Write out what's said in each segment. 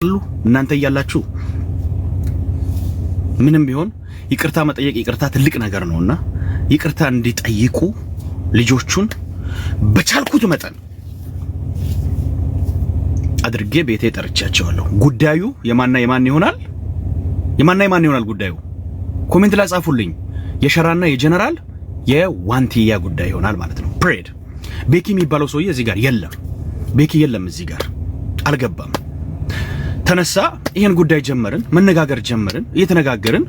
እናንተ ያያላችሁ ምንም ቢሆን ይቅርታ መጠየቅ ይቅርታ ትልቅ ነገር ነውና ይቅርታ እንዲጠይቁ ልጆቹን በቻልኩት መጠን አድርጌ ቤቴ ጠርቻቸዋለሁ። ጉዳዩ የማንና የማን ይሆናል? የማንና የማን ይሆናል ጉዳዩ? ኮሜንት ላይ ጻፉልኝ። የሸራና የጀነራል የዋንቲያ ጉዳይ ይሆናል ማለት ነው። ፕሬድ ቤኪ የሚባለው ሰውዬ እዚህ ጋር የለም። ቤኪ የለም እዚህ ጋር አልገባም። ተነሳ። ይሄን ጉዳይ ጀመርን፣ መነጋገር ጀመርን፣ እየተነጋገርን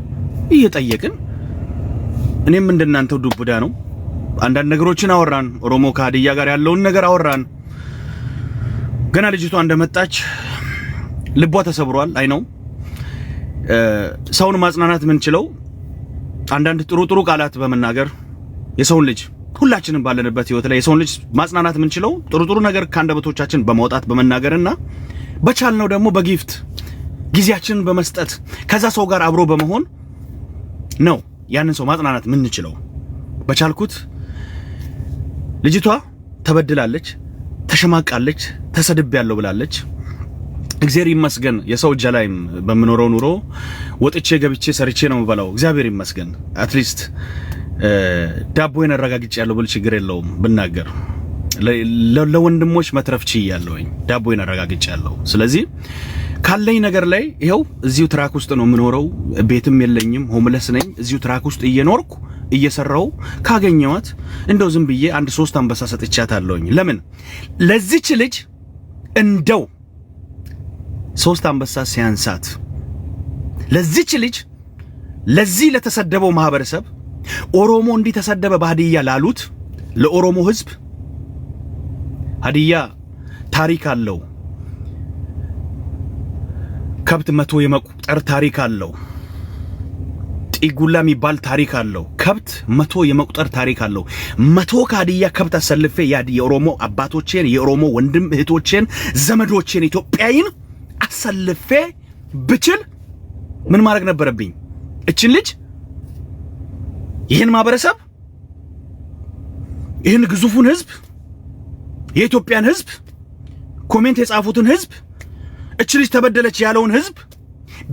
እየጠየቅን እኔም እንደናንተው ዱብዳ ነው አንዳንድ ነገሮችን አወራን። ኦሮሞ ከሀዲያ ጋር ያለውን ነገር አወራን። ገና ልጅቷ እንደመጣች ልቧ ተሰብሯል። አይ ነው ሰውን ማጽናናት የምንችለው አንዳንድ ጥሩ ቃላት በመናገር የሰውን ልጅ ሁላችንም ባለንበት ህይወት ላይ የሰውን ልጅ ማጽናናት የምንችለው ጥሩ ነገር ከአንደበቶቻችን በማውጣት በመናገርና በቻልነው ደግሞ በጊፍት ጊዜያችንን በመስጠት ከዛ ሰው ጋር አብሮ በመሆን ነው ያንን ሰው ማጽናናት የምንችለው። በቻልኩት ልጅቷ ተበድላለች፣ ተሸማቃለች፣ ተሰድቤያለሁ ብላለች። እግዚአብሔር ይመስገን የሰው እጅ ላይም በመኖረው ኑሮ ወጥቼ ገብቼ ሰርቼ ነው የምበላው። እግዚአብሔር ይመስገን አትሊስት ዳቦዬን አረጋግጫለሁ ብል ችግር የለውም ብናገር ለወንድሞች መትረፍ ችያለሁኝ። ዳቦዬን አረጋግጫለሁ። ስለዚህ ካለኝ ነገር ላይ ይሄው እዚሁ ትራክ ውስጥ ነው የምኖረው። ቤትም የለኝም፣ ሆምለስ ነኝ። እዚሁ ትራክ ውስጥ እየኖርኩ እየሰራው ካገኘዋት እንደው ዝም ብዬ 1-3 አንበሳ ሰጥቻታለሁኝ። ለምን ለዚች ልጅ እንደው 3 አንበሳ ሲያንሳት ለዚች ልጅ ለዚህ ለተሰደበው ማህበረሰብ ኦሮሞ እንዲህ ተሰደበ በሀዲያ ላሉት ለኦሮሞ ህዝብ ሀዲያ ታሪክ አለው። ከብት 100 የመቁጠር ታሪክ አለው። ጢጉላ የሚባል ታሪክ አለው። ከብት 100 የመቁጠር ታሪክ አለው። 100 ከሀዲያ ከብት አሰልፌ የኦሮሞ አባቶቼን የኦሮሞ ወንድም እህቶቼን ዘመዶቼን ኢትዮጵያዊን አሰልፌ ብችል ምን ማድረግ ነበረብኝ? እችን ልጅ ይህን ማህበረሰብ ይህን ግዙፉን ህዝብ የኢትዮጵያን ህዝብ ኮሜንት የጻፉትን ህዝብ እች ልጅ ተበደለች ያለውን ህዝብ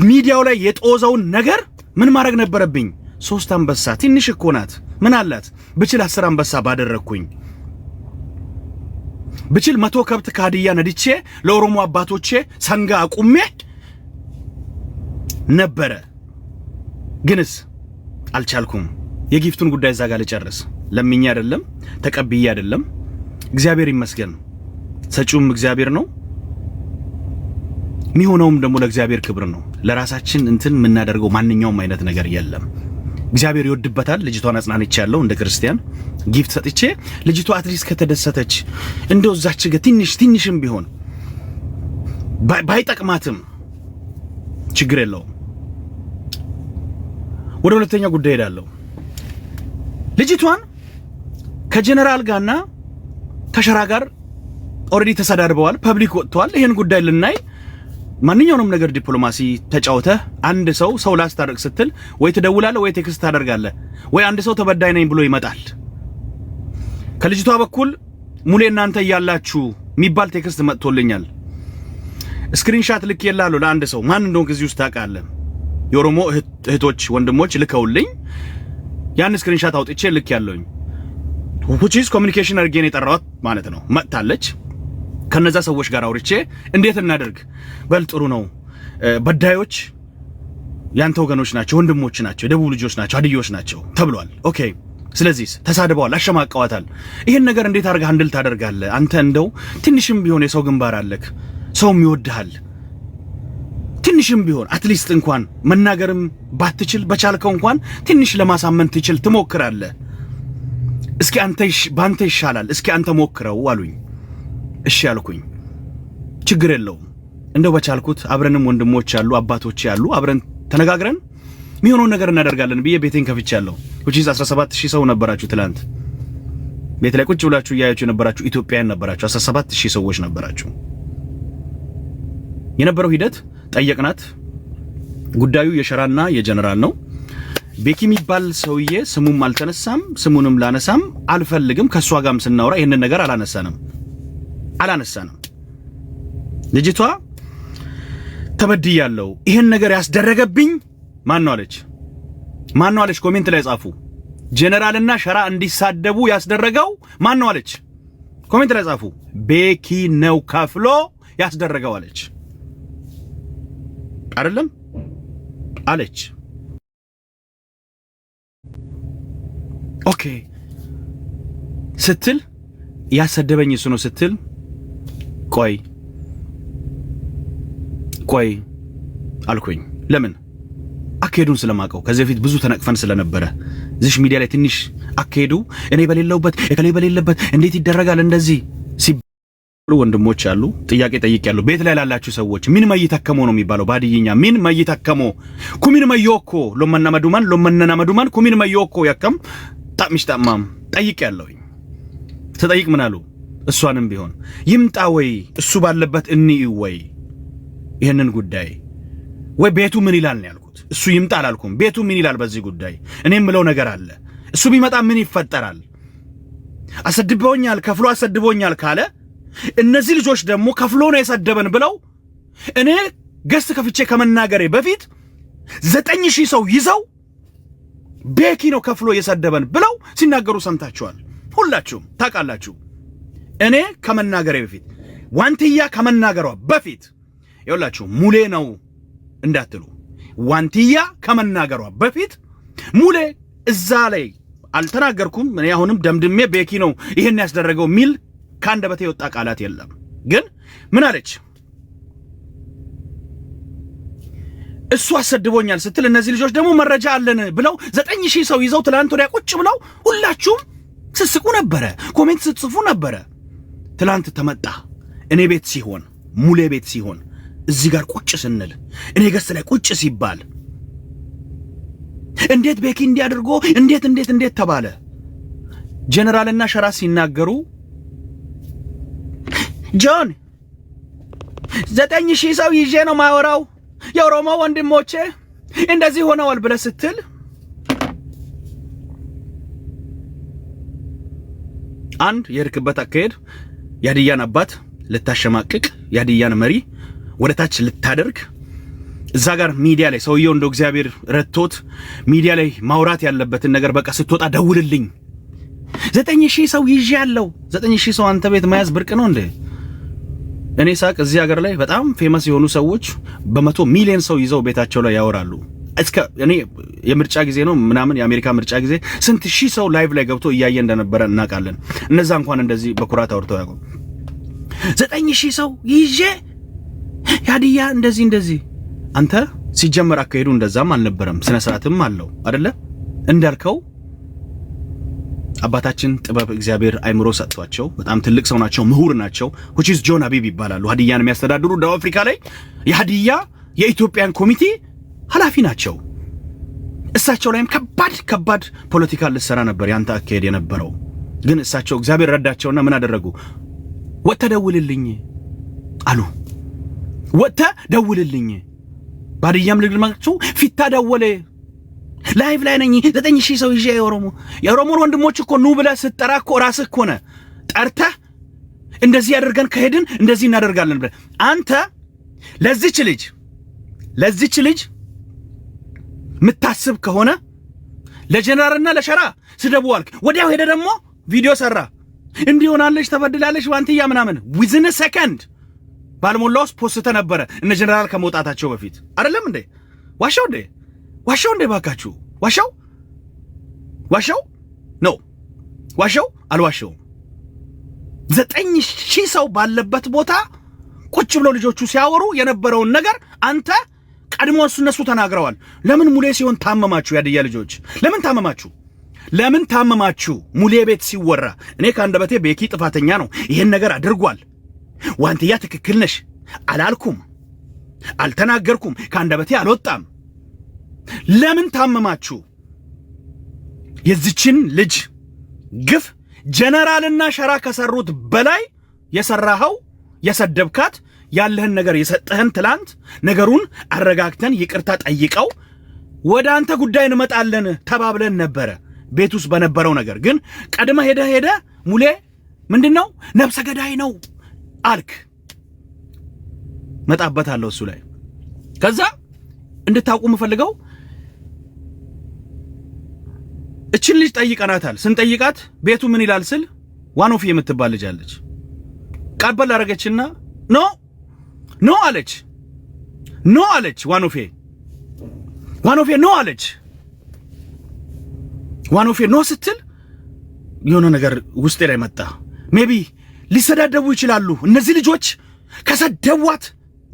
ሚዲያው ላይ የጦዘውን ነገር ምን ማድረግ ነበረብኝ? 3 አንበሳ ትንሽ እኮ ናት። ምን አላት? ብችል 10 አንበሳ ባደረኩኝ። ብችል 100 ከብት ከሀዲያ ነድቼ ለኦሮሞ አባቶቼ ሰንጋ አቁሜ ነበረ። ግንስ አልቻልኩም። የጊፍቱን ጉዳይ እዛ ጋር ልጨርስ። ለምኛ አይደለም ተቀብዬ አይደለም። እግዚአብሔር ይመስገን ሰጪውም እግዚአብሔር ነው፣ የሚሆነውም ደግሞ ለእግዚአብሔር ክብር ነው። ለራሳችን እንትን የምናደርገው ማንኛውም አይነት ነገር የለም። እግዚአብሔር ይወድበታል። ልጅቷን አጽናንቻለሁ እንደ ክርስቲያን ጊፍት ሰጥቼ ልጅቷ አትሊስት ከተደሰተች እንደው እዛች ጋር ትንሽም ቢሆን ባይጠቅማትም ችግር የለውም። ወደ ሁለተኛ ጉዳይ ሄዳለሁ። ልጅቷን ከጀነራል ጋርና ከሸራ ጋር ኦሬዲ ተሰዳድበዋል። ፐብሊክ ወጥቷል። ይሄን ጉዳይ ልናይ ማንኛውንም ነገር ዲፕሎማሲ ተጫውተ አንድ ሰው ላስታርቅ ስትል ወይ ትደውላለህ ወይ ቴክስት ታደርጋለህ ወይ አንድ ሰው ተበዳይ ነኝ ብሎ ይመጣል። ከልጅቷ በኩል ሙሌ እናንተ ያያላችሁ የሚባል ቴክስት መጥቶልኛል። ስክሪንሻት ልኬላለሁ ለአንድ ሰው ማን እንደሆነ ከዚህ ውስጥ ታውቃለህ። የኦሮሞ እህቶች ወንድሞች ልከውልኝ ያን ስክሪንሻት አውጥቼ ልክ ያለውኝ which is communication አድርጌ ነው የጠራሁት ማለት ነው። መጥታለች። ከነዛ ሰዎች ጋር አውርቼ እንዴት እናደርግ በል ጥሩ ነው፣ በዳዮች ያንተ ወገኖች ናቸው፣ ወንድሞች ናቸው፣ የደቡብ ልጆች ናቸው፣ ሀዲዮች ናቸው ተብሏል። ኦኬ ስለዚህ ተሳድበዋል፣ አሸማቀዋታል። ይሄን ነገር እንዴት አድርገህ አንድል ታደርጋለህ? አንተ እንደው ትንሽም ቢሆን የሰው ግንባር አለክ፣ ሰውም ይወድሃል። ትንሽም ቢሆን አትሊስት እንኳን መናገርም ባትችል በቻልከው እንኳን ትንሽ ለማሳመን ትችል ትሞክራለህ። እስኪ ባንተ ይሻላል፣ እስኪ አንተ ሞክረው አሉኝ። እሺ ያልኩኝ ችግር የለውም እንደው በቻልኩት አብረንም ወንድሞች ያሉ አባቶች ያሉ አብረን ተነጋግረን የሚሆነውን ነገር እናደርጋለን ብዬ ቤቴን ከፍቻለሁ። which is 17000 ሰው ነበራችሁ ትላንት ቤት ላይ ቁጭ ብላችሁ ያያችሁ ነበራችሁ። ኢትዮጵያውያን ነበራችሁ። 17000 ሰዎች ነበራችሁ። የነበረው ሂደት ጠየቅናት። ጉዳዩ የሸራና የጀነራል ነው። ቤኪ የሚባል ሰውዬ ስሙም አልተነሳም፣ ስሙንም ላነሳም አልፈልግም። ከሷ ጋርም ስናወራ ይሄንን ነገር አላነሳንም። ልጅቷ ተበድያለሁ። ይሄን ነገር ያስደረገብኝ ማን ነው አለች? ኮሜንት ላይ ጻፉ። ጀነራልና ሸራ እንዲሳደቡ ያስደረገው ማን ነው አለች? ኮሜንት ላይ ጻፉ። ቤኪ ነው ከፍሎ ያስደረገው አለች። አይደለም አለች። ኦኬ ስትል ያሰደበኝ እሱ ነው ስትል ቆይ አልኩኝ። ለምን? አካሄዱን ስለማቀው ከዚህ በፊት ብዙ ተነቅፈን ስለነበረ እዚህ ሚዲያ ላይ ትንሽ አካሄዱ እኔ በሌለበት እንዴት ይደረጋል እንደዚህ ሲባሉ ወንድሞች አሉ። ጥያቄ ጠይቄያለሁ። ቤት ላይ ላላችሁ ሰዎች ምን ማይተከሞ ነው የሚባለው? ባድይኛ ምን ማይተከሞ ኩሚን ማይዮኮ ሎመነና መዱማን ኩሚን ማይዮኮ ያከም ታምሽ ታማም ጠይቄያለሁ። ተጠይቅ ምን አሉ? እሷንም ቢሆን ይምጣ ወይ እሱ ባለበት እንይ ወይ ይሄንን ጉዳይ ወይ ቤቱ ምን ይላል ነው ያልኩት። እሱ ይምጣ አላልኩም። ቤቱ ምን ይላል በዚህ ጉዳይ? እኔም ምለው ነገር አለ። እሱ ቢመጣ ምን ይፈጠራል? አሰድቦኛል ከፍሎ አሰድቦኛል ካለ እነዚህ ልጆች ደግሞ ከፍሎ ነው የሰደበን ብለው እኔ ገስት ከፍቼ ከመናገሬ በፊት 9000 ሰው ይዘው ቤኪ ነው ከፍሎ የሰደበን ብለው ሲናገሩ ሰምታችኋል። ሁላችሁም ታውቃላችሁ። እኔ ከመናገሬ በፊት ዋንትያ ከመናገሯ በፊት ይኸውላችሁ ሙሌ ነው እንዳትሉ። ዋንትያ ከመናገሯ በፊት ሙሌ እዛ ላይ አልተናገርኩም። እኔ አሁንም ደምድሜ ቤኪ ነው ይሄን ያስደረገው ሚል ከአንደበቴ የወጣ ቃላት የለም። ግን ምን አለች? እሱ አሰድቦኛል ስትል እነዚህ ልጆች ደግሞ መረጃ አለን ብለው 9000 ሰው ይዘው ትላንት ወዲያ ቁጭ ብለው ሁላችሁም ስስቁ ነበረ፣ ኮሜንት ስትጽፉ ነበረ። ትላንት ተመጣ እኔ ቤት ሲሆን ሙሌ ቤት ሲሆን እዚህ ጋር ቁጭ ስንል እኔ ገስ ላይ ቁጭ ሲባል እንዴት ቤኪ እንዲያደርጎ እንዴት ተባለ። ጀነራልና ሸራ ሲናገሩ ጆን 9000 ሰው ይዤ ነው ማወራው የኦሮሞ ወንድሞቼ እንደዚህ ሆነዋል ብለህ ስትል አንድ የርክበት አካሄድ ያድያን አባት ልታሸማቅቅ ያድያን መሪ ወደ ታች ልታደርግ እዛ ጋር ሚዲያ ላይ ሰውየው እንደው እግዚአብሔር ረድቶት ሚዲያ ላይ ማውራት ያለበትን ነገር በቃ ስትወጣ ደውልልኝ 9000 ሰው ይዤ ያለው 9000 ሰው አንተ ቤት መያዝ ብርቅ ነው እንዴ? እኔ ሳቅ እዚህ ሀገር ላይ በጣም ፌመስ የሆኑ ሰዎች በ100 ሚሊዮን ሰው ይዘው ቤታቸው ላይ ያወራሉ። እስከ እኔ የምርጫ ጊዜ ነው ምናምን የአሜሪካ ምርጫ ጊዜ ስንት ሺህ ሰው ላይቭ ላይ ገብቶ እያየ እንደነበረ እናውቃለን። እነዛ እንኳን እንደዚህ በኩራት አውርተው ያውቁ 9000 ሰው ይዤ ያድያ እንደዚህ አንተ ሲጀመር አካሄዱ እንደዛም አልነበረም። ስነ ስርዓትም አለው አይደለ? እንዳልከው አባታችን ጥበብ እግዚአብሔር አይምሮ ሰጥቷቸው በጣም ትልቅ ሰው ናቸው፣ ምሁር ናቸው። which is ጆን አቢብ ይባላሉ። ሀዲያን የሚያስተዳድሩ ደቡብ አፍሪካ ላይ የሀዲያ የኢትዮጵያን ኮሚቴ ኃላፊ ናቸው። እሳቸው ላይም ከባድ ፖለቲካ ልሰራ ነበር ያንተ አካሄድ የነበረው። ግን እሳቸው እግዚአብሔር ረዳቸውና ምን አደረጉ? ወጥተህ ደውልልኝ አሉ። ወጥተህ ደውልልኝ ባድያም ልግልማቸው ፊታ ደወለ ላይቭ ላይ ነኝ 9000 ሰው ይዤ የኦሮሞን ወንድሞች እኮ ኑ ብለህ ስትጠራ እኮ ራስህ እኮ ነህ ጠርተህ እንደዚህ ያደርገን ከሄድን እንደዚህ እናደርጋለን ብለህ አንተ ለዚች ልጅ ምታስብ ከሆነ ለጀነራልና ለሸራ ስደቡ አልክ። ወዲያው ሄደ ደግሞ ቪዲዮ ሰራ እንዲሆናለች ተበድላለች ዋንትያ ምናምን within a second ባልሞላውስ ፖስተ ነበረ እነ ጀነራል ከመውጣታቸው በፊት አይደለም እንዴ? ዋሻው እንዴ ባካችሁ ዋሻው ነው አልዋሻውም። 9000 ሰው ባለበት ቦታ ቁጭ ብለው ልጆቹ ሲያወሩ የነበረውን ነገር አንተ ቀድሞ እነሱ ተናግረዋል። ለምን ሙሌ ሲሆን ታመማችሁ? ያድያ ልጆች ለምን ታመማችሁ? ሙሌ ቤት ሲወራ እኔ ከአንደበቴ ቤኪ ጥፋተኛ ነው ይሄን ነገር አድርጓል ዋንትያ ትክክል ነሽ አላልኩም፣ አልተናገርኩም፣ ከአንደበቴ አልወጣም። ለምን ታመማችሁ? የዚችን ልጅ ግፍ ጀነራልና ሸራ ከሰሩት በላይ የሰራኸው የሰደብካት ያለህን ነገር የሰጠህን ትላንት ነገሩን አረጋግተን ይቅርታ ጠይቀው ወደ አንተ ጉዳይ እንመጣለን ተባብለን ነበረ ቤት ውስጥ በነበረው ነገር። ግን ቀድመ ሄደ ሙሌ ምንድነው ነፍሰ ገዳይ ነው አልክ። መጣበታለሁ እሱ ላይ ከዛ እንድታውቁ የምፈልገው እችን ልጅ ጠይቀናታል። ስንጠይቃት ቤቱ ምን ይላል ስል ዋኖፊ የምትባል ልጅ አለች። ቀበል አረገችና ኖ አለች። ዋኖፌ ኖ አለች። ዋኖፌ ኖ ስትል የሆነ ነገር ውስጤ ላይ መጣ። ሜቢ ሊሰዳደቡ ይችላሉ እነዚህ ልጆች። ከሰደቧት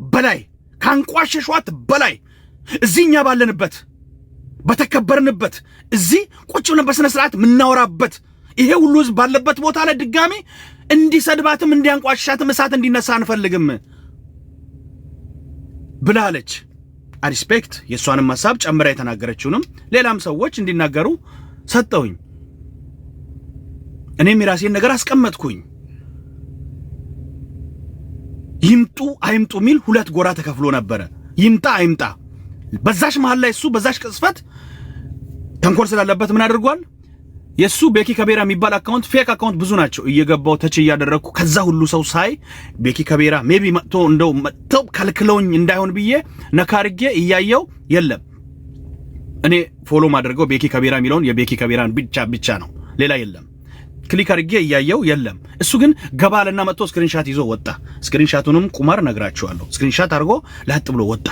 በላይ ካንቋሸሿት በላይ እዚህኛ ባለንበት በተከበርንበት እዚህ ቁጭ ብለን በስነ ስርዓት ምናወራበት ይሄ ሁሉ ህዝብ ባለበት ቦታ ላይ ድጋሚ እንዲሰድባትም እንዲያንቋሽሻትም እሳት እንዲነሳ አንፈልግም ብላለች። ሪስፔክት የሷንም ሐሳብ ጨምራ የተናገረችውንም ሌላም ሰዎች እንዲናገሩ ሰጠውኝ። እኔም የራሴን ነገር አስቀመጥኩኝ። ይምጡ አይምጡ ሚል ሁለት ጎራ ተከፍሎ ነበር። ይምጣ አይምጣ በዛሽ መሃል ላይ እሱ በዛሽ ቅጽበት ተንኮል ስላለበት ምን አድርጓል? የሱ ቤኪ ከቤራ የሚባል አካውንት ፌክ አካውንት ብዙ ናቸው። እየገባው ተች ያደረኩ ከዛ ሁሉ ሰው ሳይ ቤኪ ከቤራ ሜቢ መጥተው ከልክለውኝ እንዳይሆን ብዬ ነካርጌ እያየው የለም። እኔ ፎሎ ማድረገው ቤኪ ከቤራ የሚለውን የቤኪ ከቤራን ብቻ ነው፣ ሌላ የለም። ክሊክ አድርጌ እያየው የለም። እሱ ግን ገባልና መጥቶ ስክሪንሻት ይዞ ወጣ። ስክሪንሻቱንም ቁማር ነግራችኋለሁ። ስክሪንሻት አድርጎ ላጥ ብሎ ወጣ።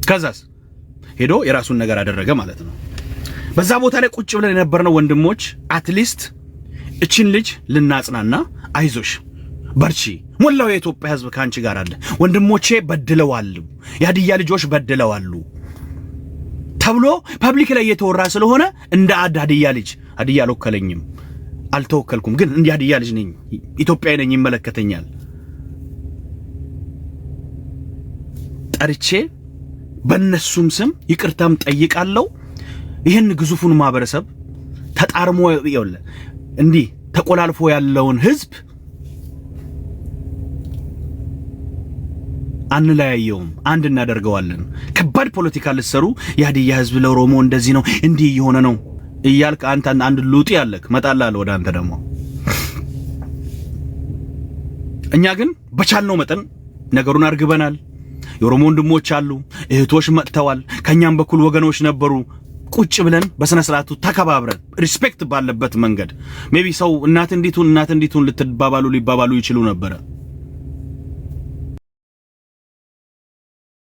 ከዛስ ሄዶ የራሱን ነገር አደረገ ማለት ነው። በዛ ቦታ ላይ ቁጭ ብለን የነበርነው ወንድሞች አትሊስት እቺን ልጅ ልናጽናና አይዞሽ በርቺ፣ ሞላው የኢትዮጵያ ሕዝብ ካንቺ ጋር አለ፣ ወንድሞቼ በድለዋል፣ የሀዲያ ልጆች በድለዋል ተብሎ ፐብሊክ ላይ እየተወራ ስለሆነ እንደ ሀዲያ ልጅ ሀዲያ አልወከለኝም፣ አልተወከልኩም፣ ግን እንደ ሀዲያ ልጅ ነኝ፣ ኢትዮጵያዊ ነኝ፣ ይመለከተኛል። ጠርቼ በእነሱም ስም ይቅርታም ጠይቃለሁ። ይህን ግዙፉን ማህበረሰብ ተጣርሞ ይወለ እንዲህ ተቆላልፎ ያለውን ህዝብ አንለያየውም፣ አንድ እናደርገዋለን። ከባድ ፖለቲካ ልትሰሩ የሀዲያ ህዝብ ለኦሮሞ እንደዚህ ነው እንዲህ እየሆነ ነው እያልክ አንድ ሉጢ ያለክ መጣላል ወደ አንተ ደግሞ። እኛ ግን በቻልነው መጠን ነገሩን አርግበናል። የኦሮሞ ወንድሞች አሉ፣ እህቶች መጥተዋል፣ ከኛም በኩል ወገኖች ነበሩ። ቁጭ ብለን በስነ ስርዓቱ ተከባብረን ሪስፔክት ባለበት መንገድ ሜቢ ሰው እናት እንዲቱን ሊባባሉ ይችሉ ነበር።